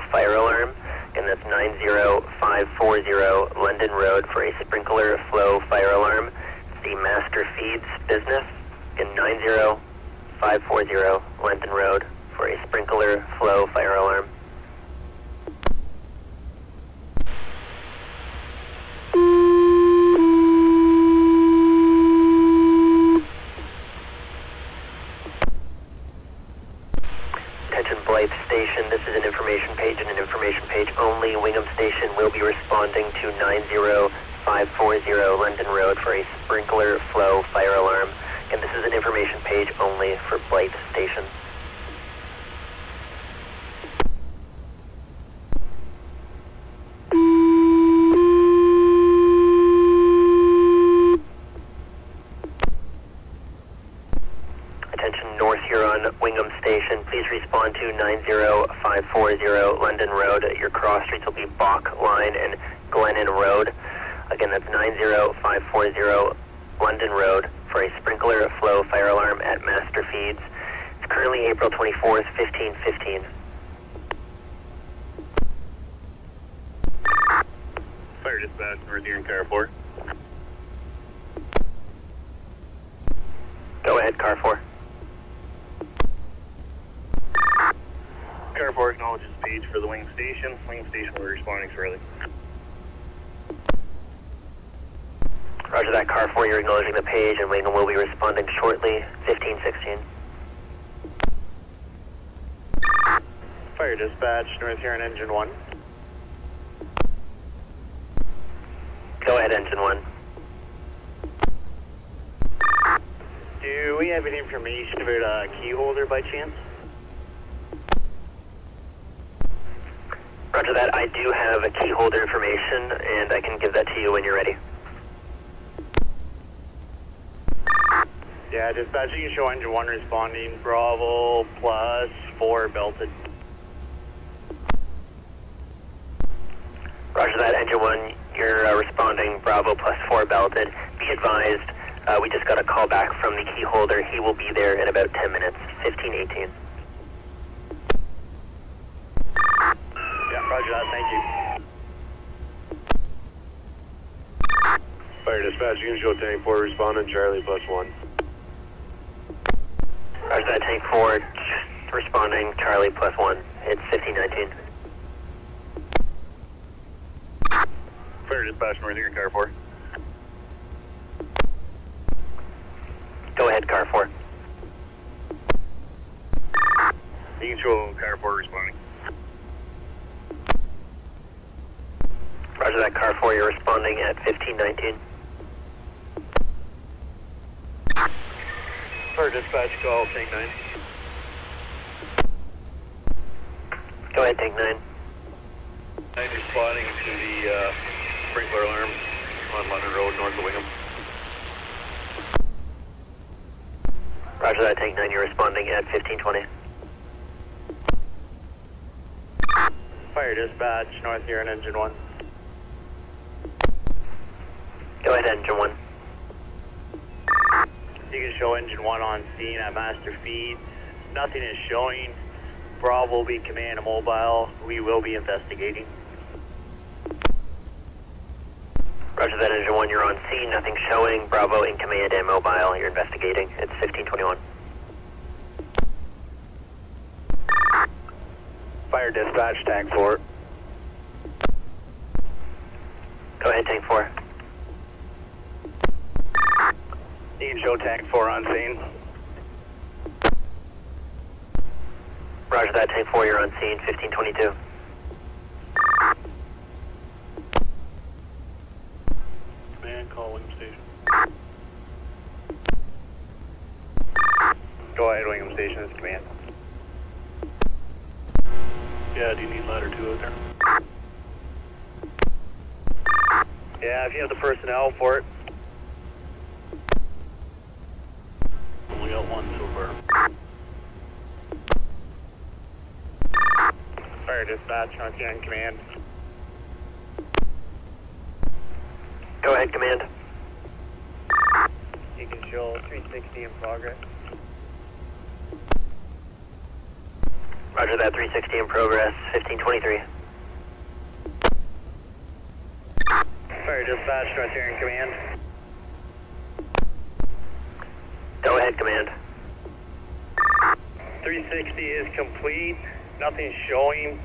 flow fire alarm. And that's 90540 London Road for a sprinkler flow fire alarm. It's the Master Feeds business. And 90540 London Road for a sprinkler flow fire alarm. Attention Blyth Station, this is an information page and an information page only. Wingham Station will be responding to 90540 London Road for a sprinkler flow fire alarm. And this is an information page only for Blyth Station. Attention North Huron, Wingham Station, please respond to 90540 London Road. Your cross streets will be Bach Line and Glennon Road. Again, that's 90540 London Road for a sprinkler flow fire alarm at Master Feeds. It's currently April 24th, 1515. Fire dispatch, North Huron, car 4. Go ahead, car 4. Car 4 acknowledges page for the Wing Station. Wing Station will be responding shortly. Roger that, car 4, you're acknowledging the page, and Wingham will be responding shortly, 1516. Fire dispatch, North Huron, engine 1. Go ahead, engine 1. Do we have any information about a key holder by chance? Roger that, I do have a key holder information, and I can give that to you when you're ready. Yeah, dispatch, you can show engine 1 responding, Bravo plus 4 belted. Roger that, engine 1, you're responding, Bravo plus 4 belted. Be advised, we just got a call back from the key holder. He will be there in about 10 minutes, 1518. Yeah, roger that, thank you. Fire dispatch, you can show tank 4 responding, Charlie plus 1. Roger that, tank 4, responding, Charlie plus 1. It's 1519. Fire dispatch, North Huron, car 4. Go ahead, car 4. You can show car 4 responding. Roger that, car 4, you're responding at 1519. Fire dispatch, call tank 9. Go ahead, tank 9. 9 responding to the sprinkler alarm on London Road, north of Wingham. Roger that, tank 9, you're responding at 1520. Fire dispatch, North Huron, engine 1. Go ahead, engine 1. You can show engine 1 on scene at Master Feeds. Nothing is showing. Bravo will be command and mobile. We will be investigating. Roger that, engine 1, you're on scene, nothing showing. Bravo in command and mobile, you're investigating. It's 1521. Fire dispatch, tank 4. Go ahead, tank 4. You can show tank 4 on scene. Roger that, tank 4, you're on scene, 1522. Command, call Wingham Station. Go ahead, Wingham Station, this is command. Yeah, do you need ladder 2 out there? Yeah, if you have the personnel for it. We got 1 so far. Fire dispatch, North Huron command. Go ahead, command. You can show 360 in progress. Roger Roger that, 360 in progress, 1523. Fire dispatch, North Huron Command. Go ahead, command. 360 is complete, nothing's showing.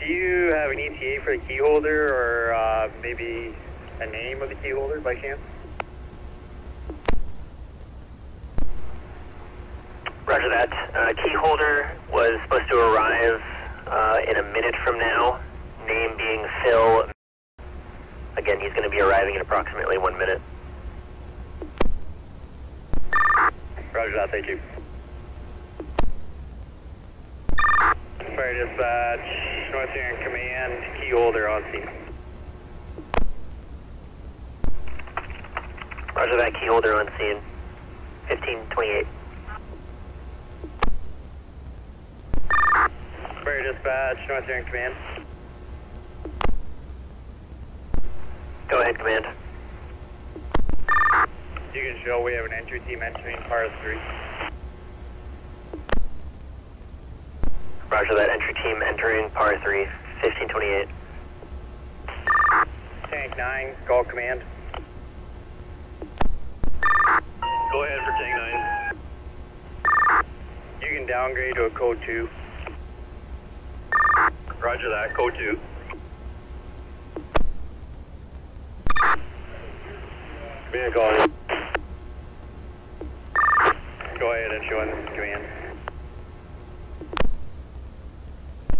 Do you have an ETA for the key holder or maybe a name of the key holder by chance? Roger that. Key holder was supposed to arrive in a minute from now, name being Phil. Again, he's going to be arriving in approximately 1 minute. Roger that, thank you. Fire dispatch, North Huron Command, key holder on scene. Roger that, key holder on scene, 1528. Fire dispatch, North Huron Command. Go ahead, command. You can show we have an entry team entering par 3. Roger that, entry team entering par 3, 1528. Tank 9, call command. Go ahead for Tank 9. You can downgrade to a code 2. Roger that, code 2. Command calling. Go ahead, entry 1, this is command.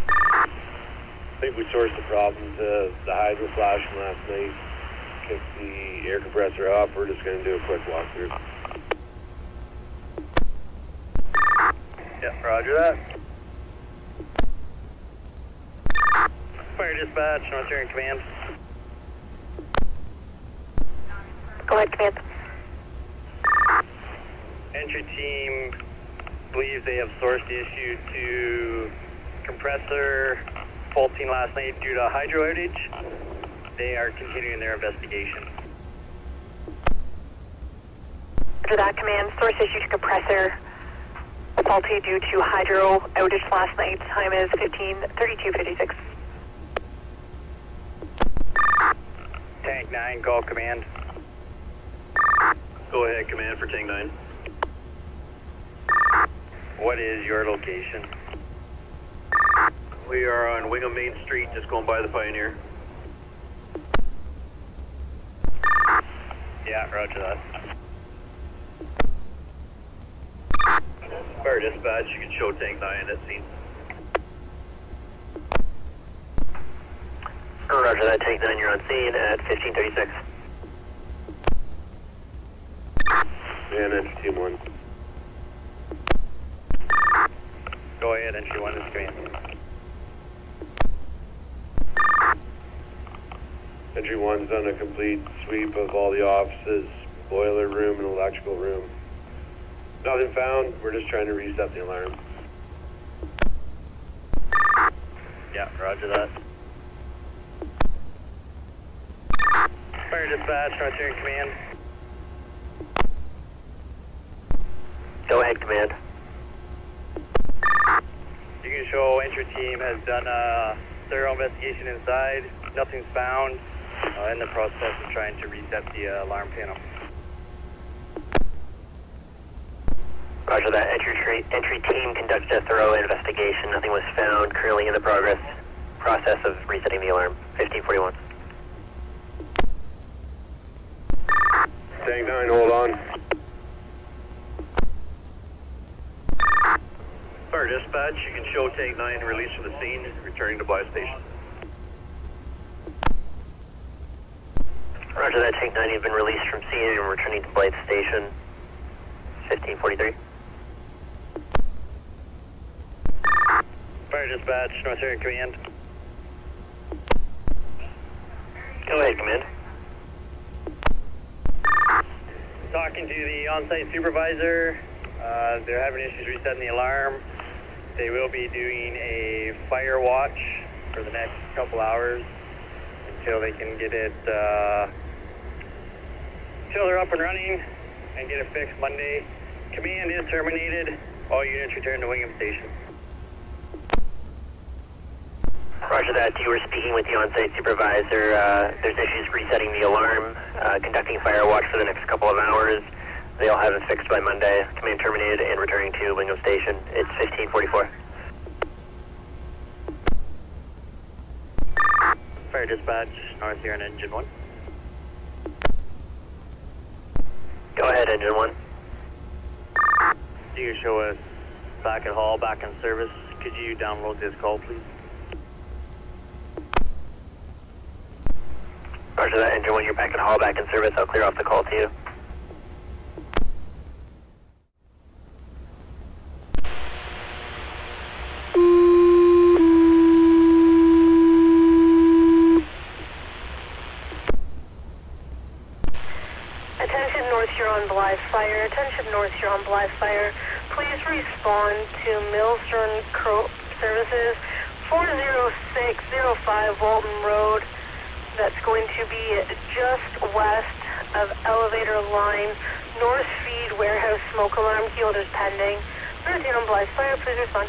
I think we sourced the problem to the hydro flash from last night. Kicked the air compressor up. We're just going to do a quick walkthrough. Yeah, roger that. Fire dispatch, North Huron Command. Go ahead, command. Entry team believes they have sourced the issue to compressor faulting last night due to a hydro outage. They are continuing their investigation. After that, command, source issue to compressor faulty due to hydro outage last night. Time is 15:32:56. Tank 9, call command. Go ahead, command for Tank 9. What is your location? We are on Wingham Main Street, just going by the Pioneer. Yeah, roger that. Fire dispatch, you can show Tank 9 at scene. Roger that, Tank 9, you're on scene at 1536. And entry team 1. Go ahead, entry 1, this is command. Entry 1's done a complete sweep of all the offices, boiler room and electrical room. Nothing found. We're just trying to reset the alarm. Yeah, roger that. Fire dispatch, North Huron Command. Go ahead, command. You can show entry team has done a thorough investigation inside. Nothing's found. In the process of trying to reset the alarm panel. Roger that, entry team conducted a thorough investigation. Nothing was found. Currently in the process of resetting the alarm. 1541. Tank 9, hold on. Fire dispatch, you can show Tank 9 released from the scene, returning to Blyth station. Roger that, Tank 9, you've been released from scene and returning to Blyth station. 1543. Fire dispatch, North Huron Command. Go ahead, command. Talking to the on-site supervisor, they're having issues resetting the alarm. They will be doing a fire watch for the next couple hours until they can get it, until they're up and running and get it fixed Monday. Command is terminated. All units return to Wingham Station. Roger that. You were speaking with the on-site supervisor. There's issues resetting the alarm, conducting fire watch for the next couple of hours. They'll have it fixed by Monday. Command terminated and returning to Wingham Station. It's 1544. Fire dispatch, North Huron, engine 1. Go ahead, engine 1. You show us back at hall, back in service. Could you download this call, please? Roger that, engine 1. You're back at hall, back in service. I'll clear off the call to you. Attention North Huron Blyth Fire. Attention North Huron Blyth Fire. Please respond to Millstone Services 40605 Walton Road. That's going to be just west of elevator line, north feed warehouse smoke alarm, key holders pending. North Huron Blyth Fire, please respond.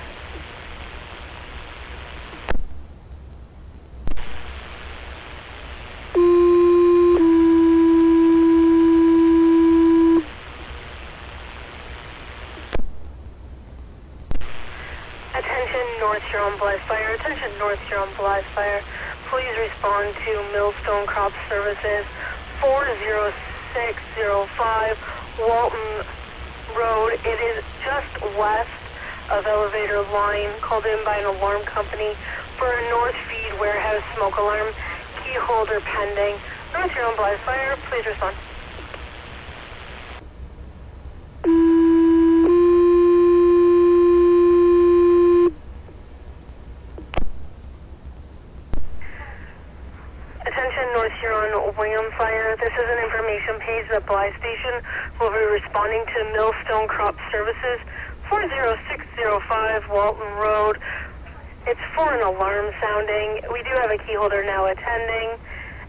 Attention North Huron Blyth Fire. Attention North Huron Blyth Fire. Please respond to Millstone Crop Services 40605 Walton Road. It is just west of elevator line, called in by an alarm company for a north feed warehouse smoke alarm, key holder pending. North Huron Blyth Fire, please respond. Attention North Huron Wingham Fire. This is an information page that Blyth Station will be responding to Millstone Crop Services 40605 Walton Road. It's for an alarm sounding. We do have a key holder now attending.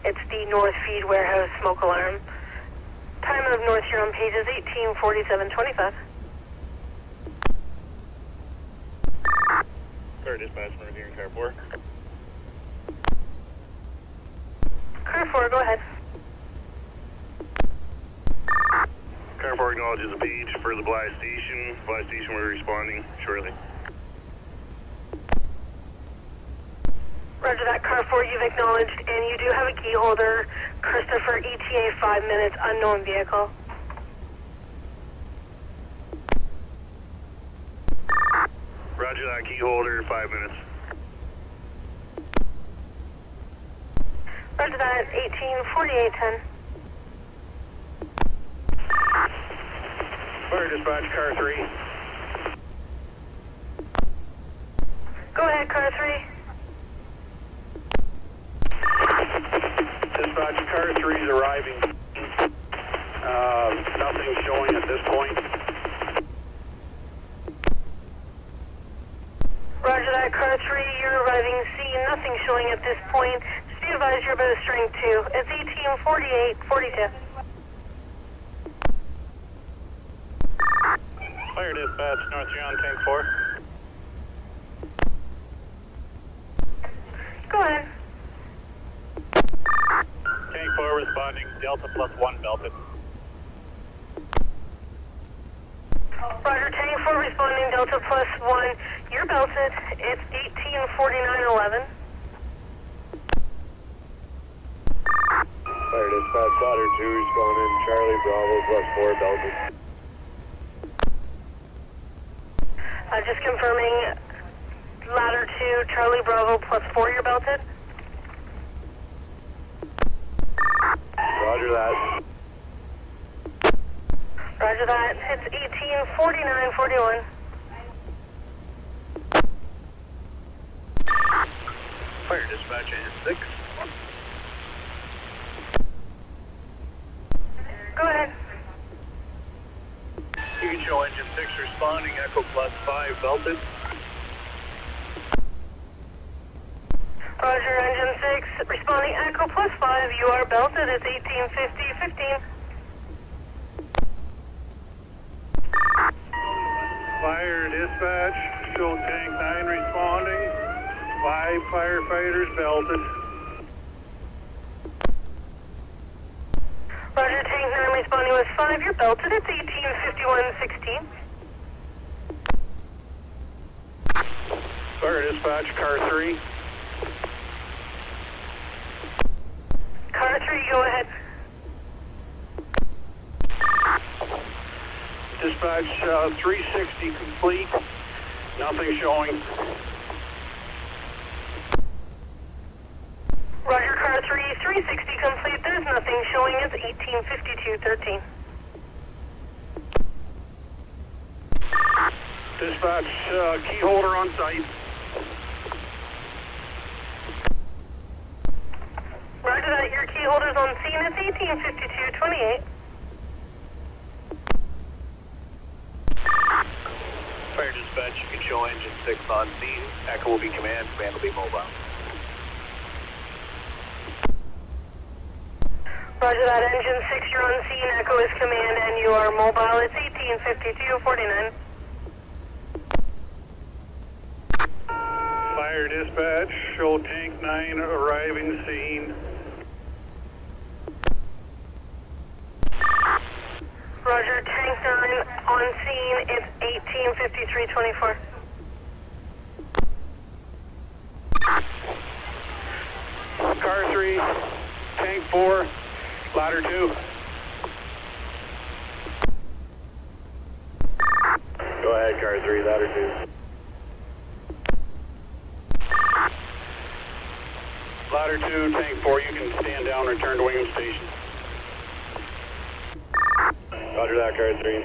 It's the north feed warehouse smoke alarm. Time of North Huron page is 18:47:25. Car dispatch, North Huron, car 4. Car 4, go ahead. Car 4 acknowledges a page for the Blyth Station. Blyth Station, we're responding shortly. Roger that, Car 4, you've acknowledged, and you do have a key holder. Christopher, ETA 5 minutes, unknown vehicle. Roger that, key holder, 5 minutes. Roger that, 18:48:10. Fire dispatch, car 3. Go ahead, Car 3. Dispatch, car 3 is arriving. Nothing showing at this point. Roger that, Car 3, you're arriving scene. Nothing showing at this point. Just be advised you're about a strength 2. It's 18:48:42. Fire dispatch, North Huron, tank 4. Go ahead. Tank 4 responding, Delta +1 belted. Roger, Tank 4 responding, Delta +1. You're belted. It's 18:49:11. Fire dispatch, ladder 2 responding, Charlie Bravo +4 belted. Just confirming, ladder 2, Charlie Bravo +4, you're belted. Roger that. Roger that. It's 18:49:41. Fire dispatch, engine 6. Go ahead. You can show engine 6 responding, Echo +5 belted. Roger, engine 6, responding Echo +5, you are belted, it's 18:50:15. Fire dispatch, show tank 9 responding. 5 firefighters belted. Roger, tank 9 responding with 5. You're belted. It's 185116. Fire dispatch, car 3. Car 3, go ahead. Dispatch 360 complete. Nothing showing. Roger, car 3, 360 complete. There's nothing showing. It's 185213. Dispatch key holder on site. Roger that. Your key holder's on scene. It's 185228. Fire dispatch, you can show engine 6 on scene. Echo will be command, command will be mobile. Roger that. Engine 6, you're on scene. Echo is command and you are mobile. It's 185249. Fire dispatch, show tank 9 arriving scene. Roger, tank 9 on scene. It's 185324. Car 3, tank 4, ladder 2. Go ahead, car 3, ladder 2. Ladder 2, tank 4, you can stand down, return to Wingham Station. Roger that, car 3.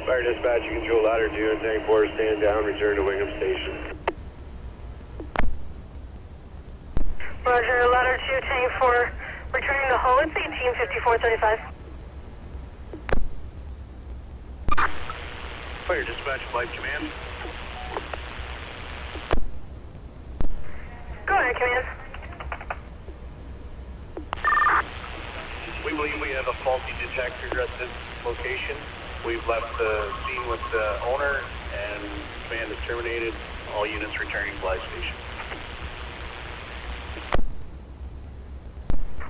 Fire dispatch, you can show ladder 2 and tank 4, stand down, return to Wingham Station. Roger, ladder 2, tank 4, returning to hull. It's 185435. Fire dispatch, Blyth command. Go ahead, command. We believe we have a faulty detector at this location. We've left the scene with the owner and command is terminated. All units returning to Blyth Station.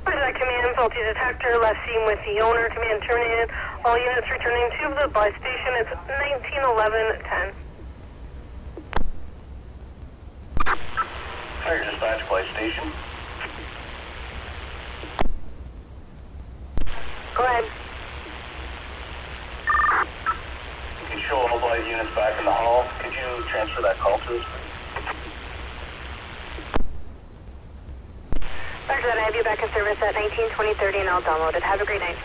Roger that, command. Faulty detector, left scene with the owner. Command terminated. All units returning to the Blyth Station. It's 191110. Fire dispatch, Blyth Station. Go ahead. You can show all Blyth units back in the hall. Could you transfer that call to us? Roger that, I have you back in service at 192030 and I'll download it. Have a great night.